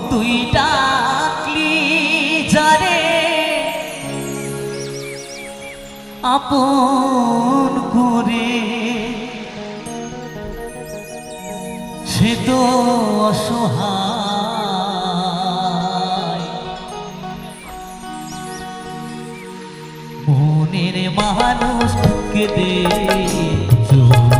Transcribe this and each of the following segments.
তুই ডাকলি যারে আপন করে সে তো অসহায় মনের মানুষ কেঁদে চলে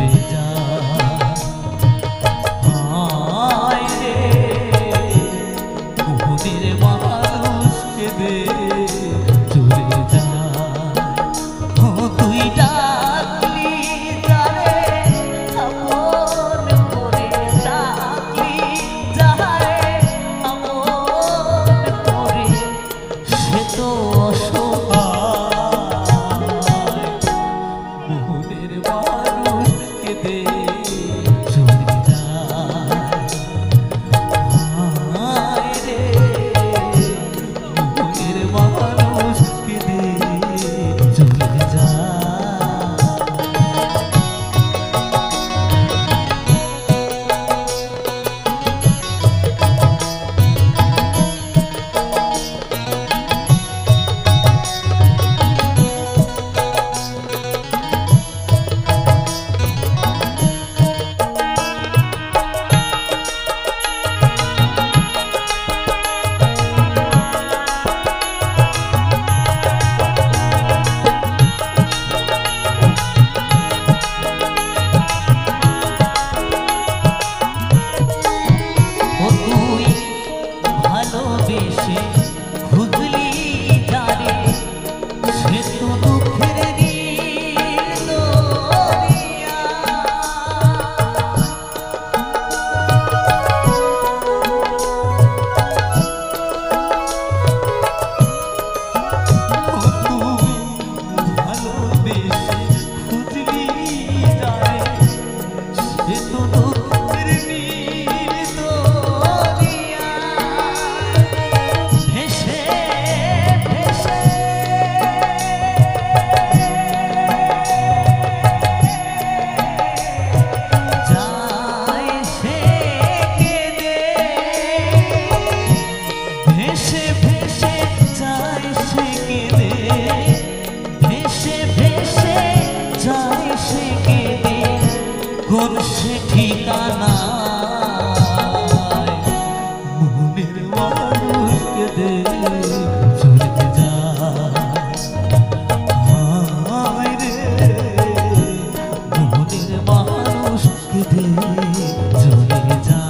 কোন সে ঠিকানা মনের মানুষকে দে চলে যায় রে মনের মানুষকে দে চলে যায়।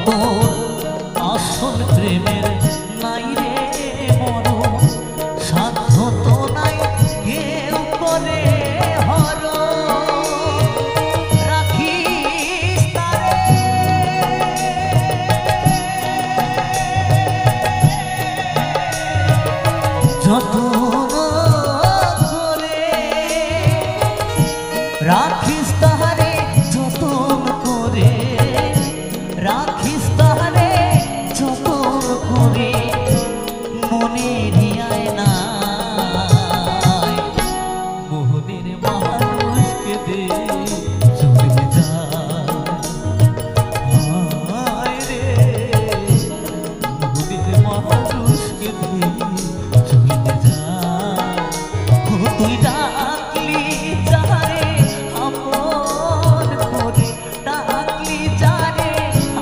তোর আসল প্রেমের নাই রে মরণ, সাধ্য তো নাই কেউ করে হরণ। রাখিস তারে যতন করে, রাখিস তাহারে যতন করে, রাখিস তাহারে যতন করে, মনে রিয়ায় নাই মোহনের মানুষকে দে চলে যায় রে, মোহনের মানুষকে দে চলে যায়। তুই ডাকলি যারে আপন করে, ডাকলি যারে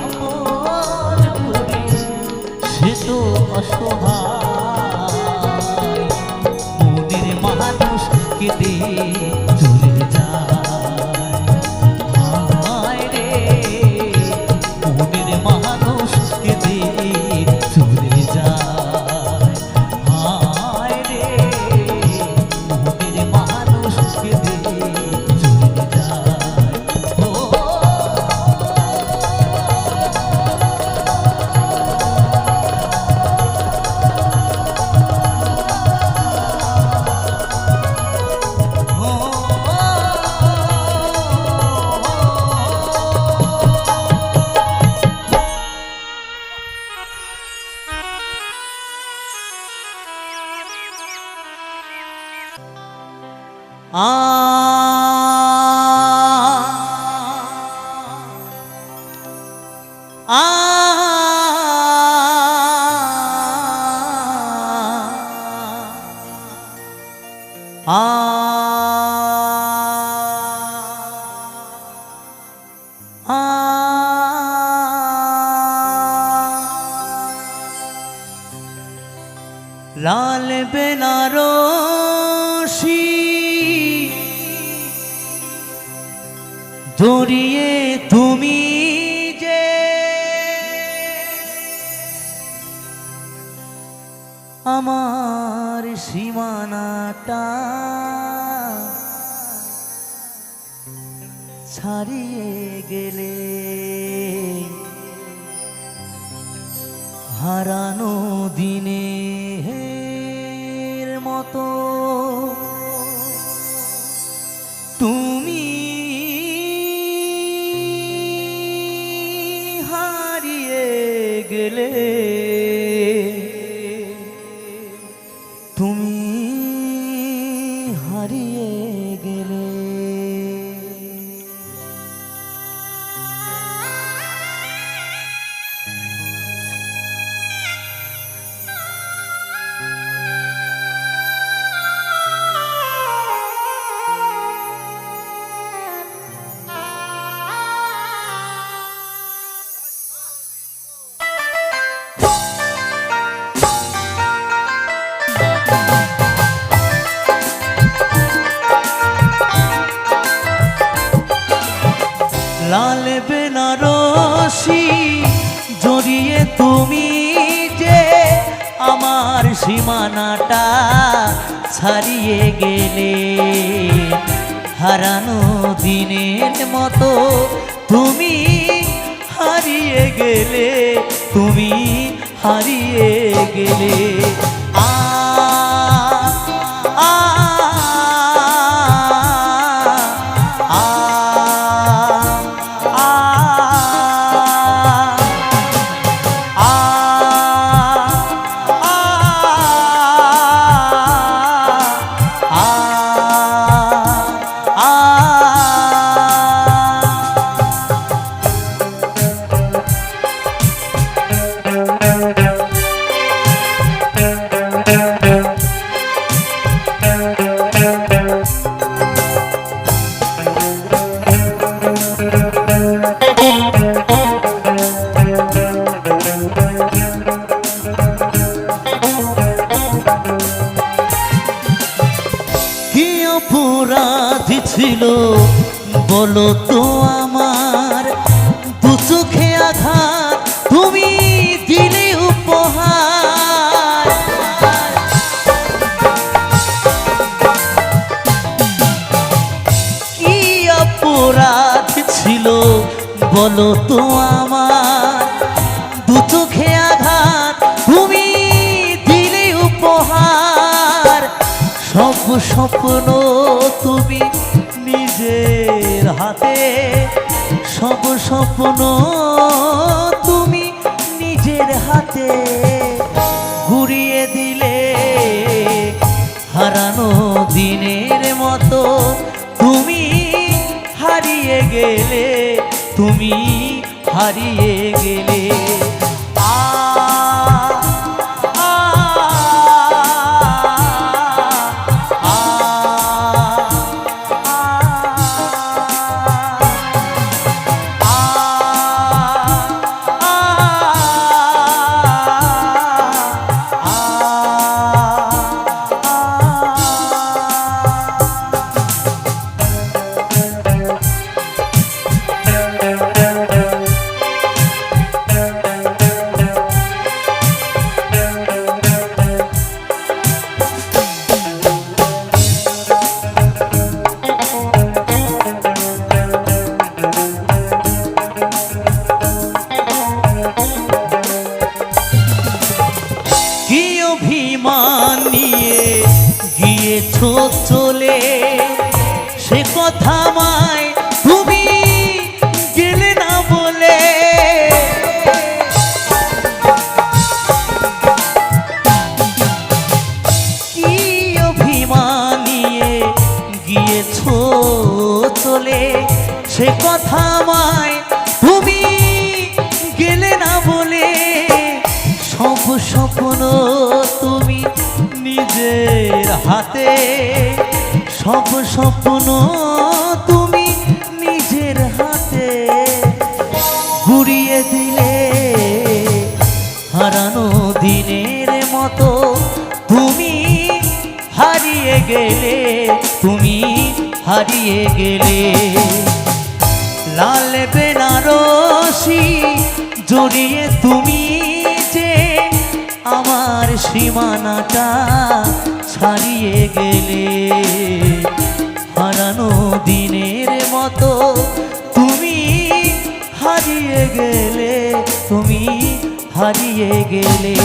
আপন করে, সে তো অসহায় মনের মানুষকে দে চলে যায়। হায় রে মনের মানুষকে দে চলে যায়। হায় রে মনের মানুষকে দে চলে যায়। ও লাল বেনারসি জড়িয়ে তুমি যে আমার সীমানাটা ছাড়িয়ে গেলে, হারানো দিনের মতো তুমি হারিয়ে গেলে, তুমি হারিয়ে গেলে। লাল বেনারসি জড়িয়ে তুমি যে আমার সীমানাটা ছাড়িয়ে গেলে, হারানো দিনের মতো তুমি হারিয়ে গেলে, তুমি হারিয়ে গেলে। আ আ অপরাধী ছিল বলো তো আমার, দু চোখে আঘাত বলো তো আমার দু চোখে আঘাত তুমি দিলে উপহার সব স্বপ্ন তুমি নিজের হাতে সব স্বপ্ন তুমি নিজের হাতে ঘুরিয়ে দিলে হারানো দিনের মতো তুমি হারিয়ে গেলে তুমি হারিয়ে গেলে অভিমান নিয়ে গিয়েছো চলে সে কথা মায় তুমি গেলে না বলে কি অভিমান নিয়ে গিয়েছো চলে সে কথা মায় তুমি গেলে না বলে সব স্বপ্ন তুমি নিজের হাতে সব স্বপ্ন তুমি নিজের হাতে ঘুরিয়ে দিলে হারানো দিনের মতো তুমি হারিয়ে গেলে তুমি হারিয়ে গেলে লাল বেনারসি জড়িয়ে তুমি যে আমার সীমানাটা ছাড়িয়ে গেলে হারানো দিনের মতো তুমি হারিয়ে গেলে তুমি হারিয়ে গেলে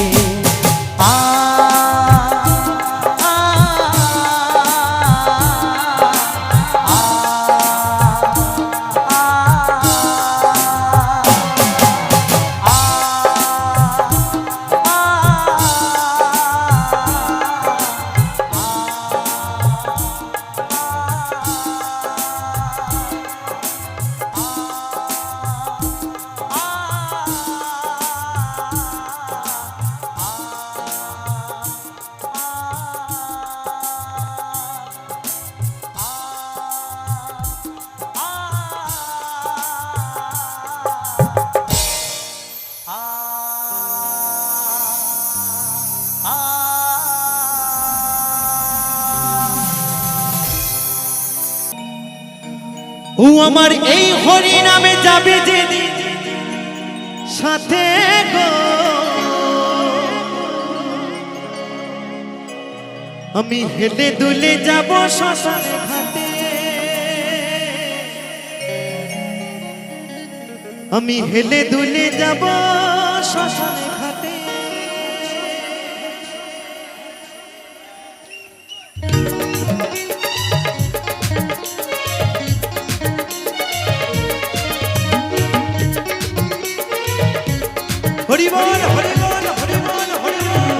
ও আমার এই হরি নামে যাবে যেদিন সাথে গো আমি হেলে দুলে যাব শ্মশানে ঘাটে আমি হেলে দুলে যাব শ্মশানে ঘাটে হরি বল হরি বল হরি বল হরি বল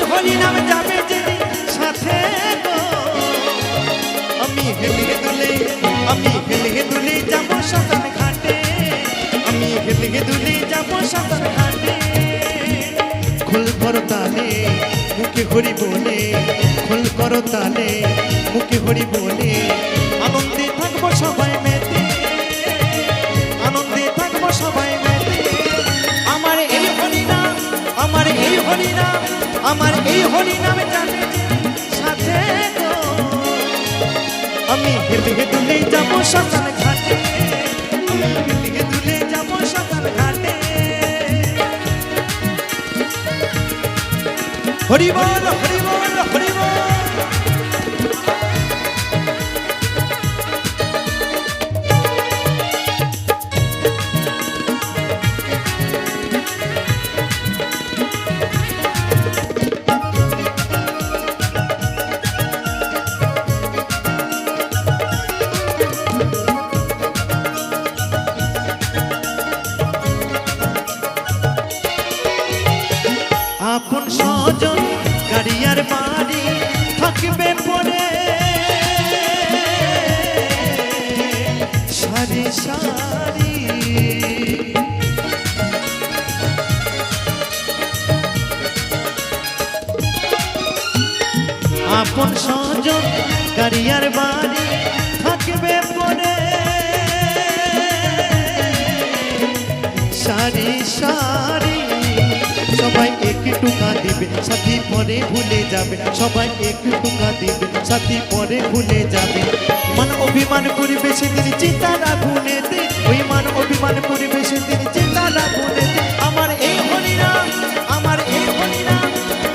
হরি নাম যাবে যেদিন সাথে গো আমি হেলে দুলে যাব শ্মশান ঘাটে আমি হেলে দুলে যাব শ্মশান ঘাটে খোল করো তালে মুখে হরি বলে খোল করো তালে মুখে হরি বলে আনন্দে থাকবো সবাই মেতে আমার এই হরি নামে যাবে সাথে গো আমি হেলে দুলে যাব শ্মশান ঘাটে আমি হেলে দুলে যাব শ্মশান ঘাটে হরি বল হরি বল হরি বল আপন স্বজন গাড়িয়ার বাড়ি থাকবে পরে সারি সারি আপন স্বজন গাড়িয়ার বাড়ি থাকবে পরে সারি সারি সবাই একটু কাঁদিবে সাথী পরে ভুলে যাবে সবাই একটু কাঁদিবে সাথী পরে ভুলে যাবে মান অভিমান করিবে সেদিন চিতার আগুনেতে ওই মান অভিমান করিবে সেদিন চিতার আগুনেতে আমার এই হরিনাম আমার এই হরিনাম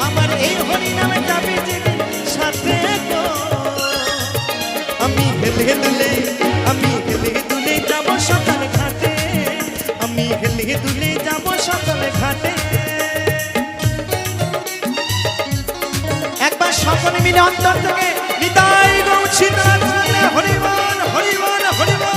আমার এই হরিনামে যাবে যেদিন সাথে গো আমি হেলে দুলে যাব শ্মশান ঘাটে আমি হেলে দুলে যাব শ্মশান ঘাটে একবার সকলে মিলে অন্তর থেকে নিতাই গৌছিনাথ হরিবল হরিবল হরিবল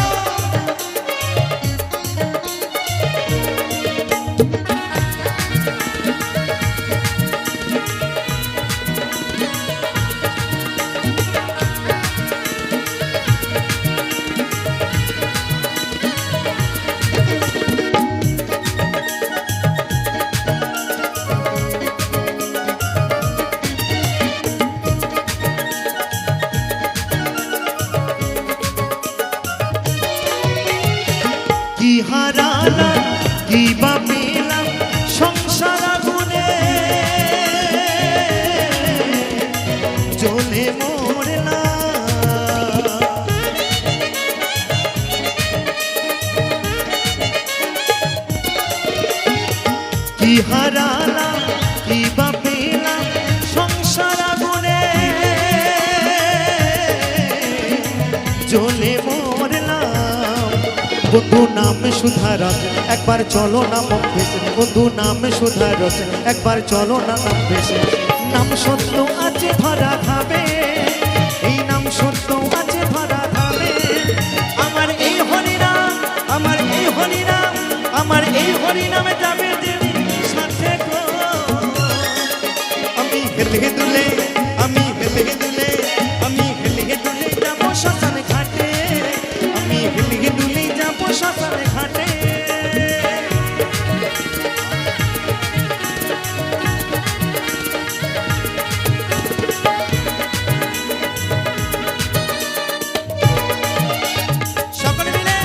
কি হারালাম কি বা পেলাম সংসার আগুনে জ্বলে মরলাম কি হারালাম কি বা পেলাম সংসার আগুনে জ্বলে মরলাম বন্ধু নাম সুধারস একবার চলো না মন ভেসে বন্ধু নাম সুধারস একবার চলো না নাম ভেসে নাম সত্য আছে ধরা খাবে এই নাম সত্য আছে ধরা খাবে আমার এই হরিনাম আমার এই হরিনাম আমার এই হরিনামে যাবে যেদিন সাথে গো আমি হেলে দুলে আমি হেলে দুলে আমি হেলে দুলে যাব শ্মশান ঘাটে আমি হেলে দুলে যাব শ্মশান ঘাটে সকলে মিলে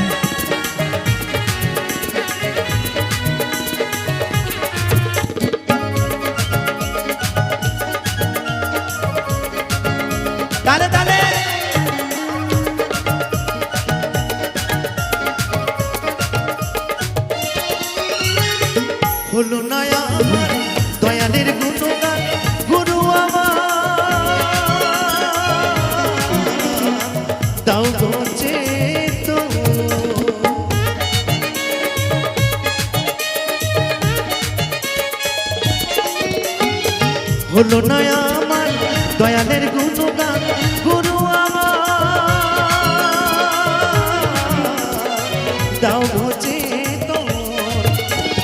তালে তালে হলো না আমার দয়ালের গুণগান গুরু আমার দাও গোচে তো হলো না আমার দয়ালের গুণগান গুরু আমার দাও গোচে তো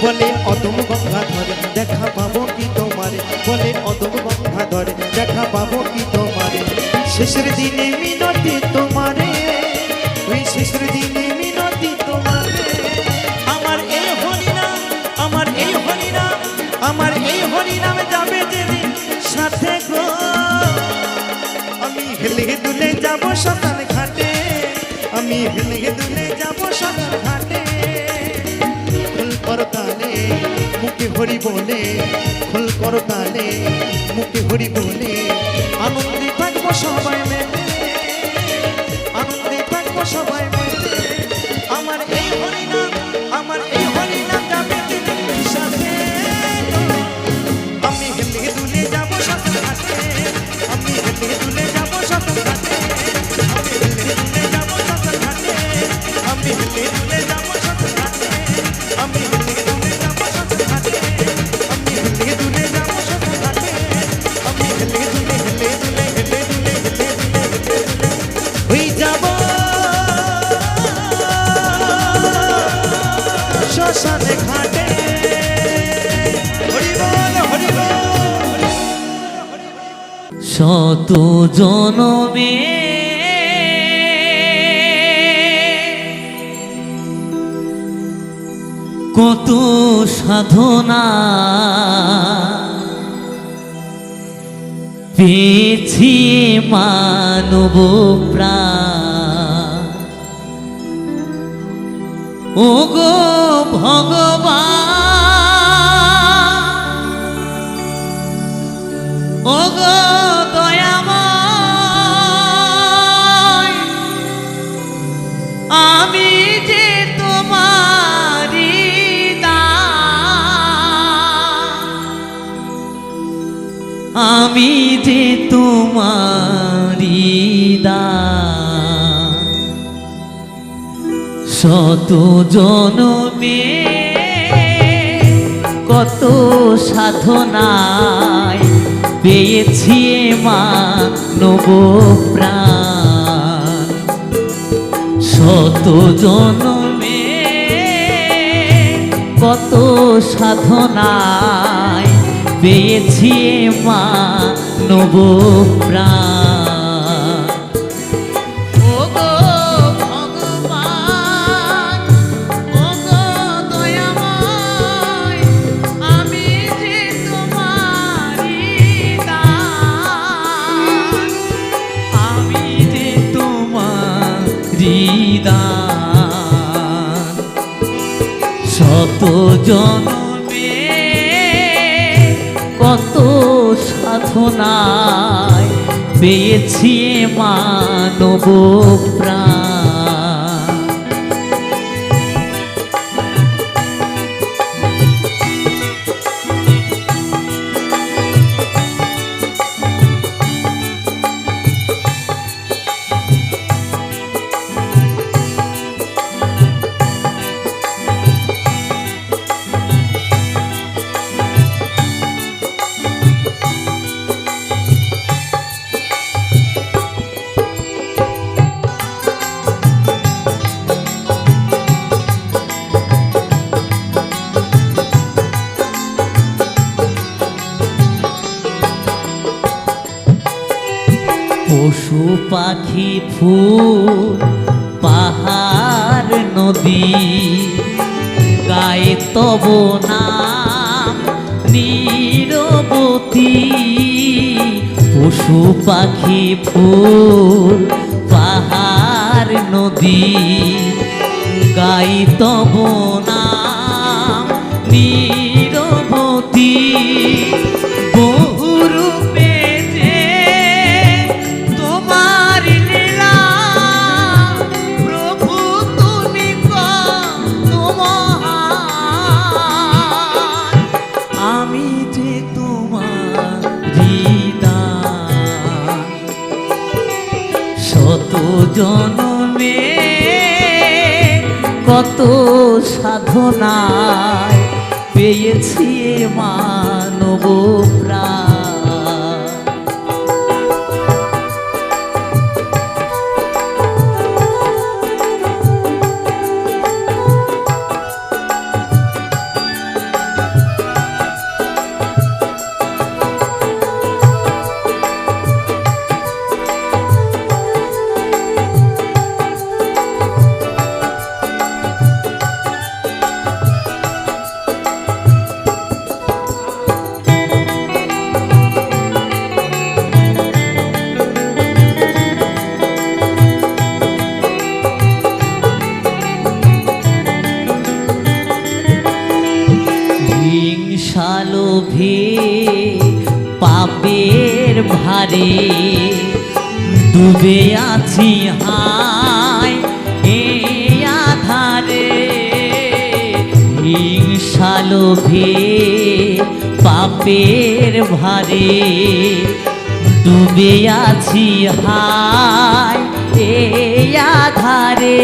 বলে অদম গঙ্গা ধরে দেখা পাবো কি তোমারে বলে অদম গঙ্গা ধরে দেখা পাবো কি তোমারে শেষের দিনে মিনতি তোমারে ওই শেষের দিনে মিনতি তোমারে আমার এই হরিনাম আমার এই হরিনাম আমার এই হরিনামে যাবে যেদিন সাথে গো আমি হেলে দুলে যাব শ্মশান ঘাটে আমি হেলে দুলে যাব শ্মশান ঘাটে খোল কর তালে মুখে হরি বলে খোল কর তালে মুখে হরি বলে আনন্দে থাকবো সবাই মিলে, আনন্দে থাকবো সবাই মিলে। আমার এই হরিনাম, আমার এই হরিনাম যাবে দিনের সাথে। আমি হেলে দুলে যাবো সাথে ঘাটে, আমি হেলে দুলে যাবো সাথে ঘাটে, আমি হেলে দুলে যাবো সাথে ঘাটে, আমি হেলে দুলে যাবো সাথে ঘাটে, আমি হেলে দুলে যাবো সাথে ঘাটে, আমি হেলে দুলে যাবো সাথে ঘাটে, আমি হেলে দুলে হেলে দুলে হেলে দুলে হেলে দুলে হেলে দুলে হই যাবো শ্মশানে ঘাটে। হরি বল হরি বল। শত জনমে কত সাধনা পেয়েছি মানব প্রাণ। ওগো ভগবান, ওগো দয়াময়, আমি যে তোমারি দাস, আমি যে তোমারি দাস। শত জনমে কত সাধনায় পেয়েছি মানব প্রাণ। শত জনমে কত সাধনায় পেয়েছি মানব প্রাণ। ওগো ভগবান, ওগো দয়াময়, আমি যে তোমারি দাস, আমি যে তোমারি দাস। শত জনমে কত সাধনায় পেয়েছি মানব প্রাণ। পশু পাখি ফুল পাহাড় নদী গায়ে তব নাম নীরবতী। পশু পাখি ফুল পাহাড় নদী গায়ে তব নাম নীরবতী। বহুরূপে যে তোমার লীলা, প্রভু তুমি কত মহান, আমি যে তোমারি দাস। শত জনমে কত সাধনায় পেয়েছি মানব প্রাণ। হিংসা লোভে পাপ পাপের ভারে ডুবে আছি হায় এই আধারে হিংসা লোভে পাপের ভারে ডুবে আছি হায় এই আধারে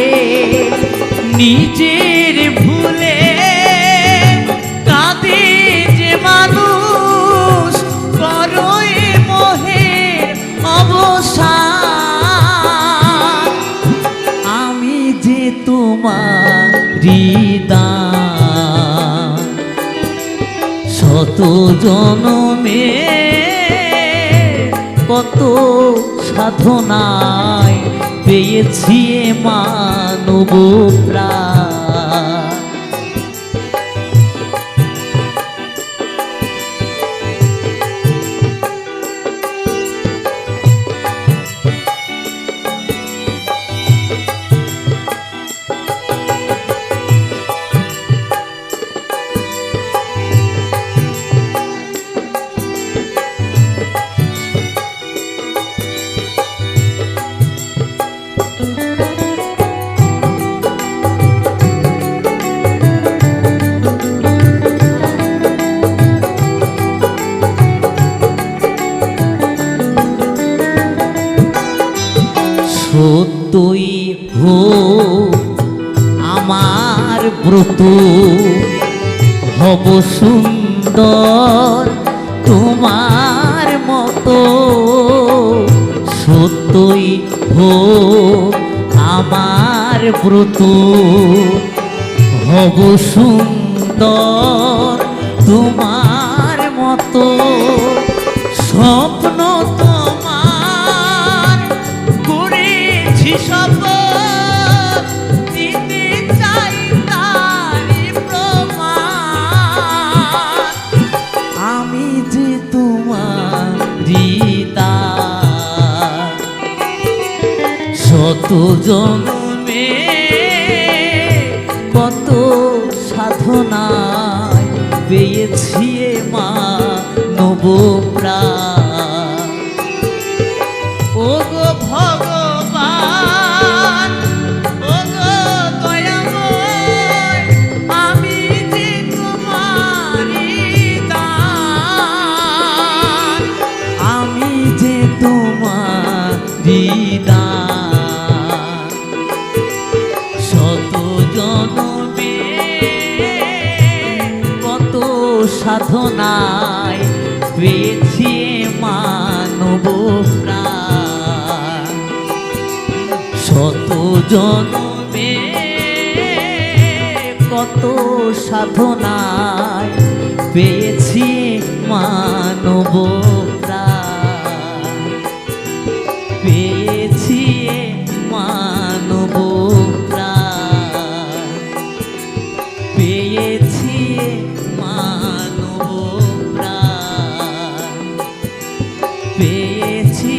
নিজের ভুলে কাঁদে যে মানুষ করো এ মোহের অবসান আমি যে তোমার হৃদয় শত জনমে কত সাধনায় পেয়েছি এ মানব প্রাণ সত্যই হোক আমার ব্রত হব সুন্দর তোমার মতো সত্যই হোক আমার ব্রত হব সুন্দর তোমার মতো স্বপ্ন তোমার করেছি শপথ দিতে চাই তারই প্রমাণ আমি যে তোমার হৃদয় শত জন্মে কত সাধনায় পেয়েছি এ মানব প্রাণ ও গো ভগবান ও গো দয়াময় আমি যে তোমারই দান আমি যে তোমারই দান শত জনমে কত সাধনায় পেয়েছি মানব প্রাণ শত জনমে কত সাধনায় পেয়েছি মানব প্রাণ পেয়েছি মানব প্রাণ পেয়েছি মানব প্রাণ পেয়েছি